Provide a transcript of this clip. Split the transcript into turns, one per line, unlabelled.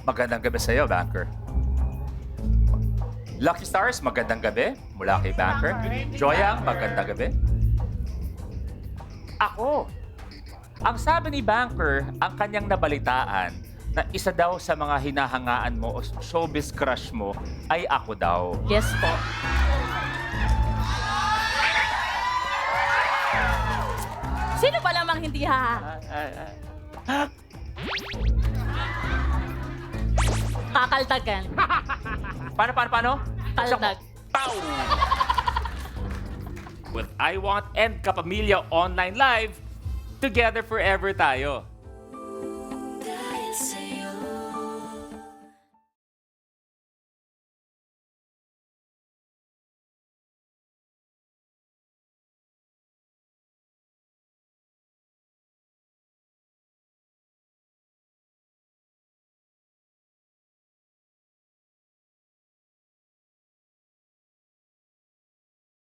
Magandang gabi sa iyo, Banker. Lucky Stars, magandang gabi mula kay Banker. Joyang, magandang gabi. Ako. Ang sabi ni Banker, ang kanyang nabalitaan na isa daw sa mga hinahangaan mo o showbiz crush mo ay ako daw.
Yes po. Sino ba namang hindi ha? Kakaltagan.
Paano?
Kaldag.
Pow! With I Want and Kapamilya Online Live, together forever tayo.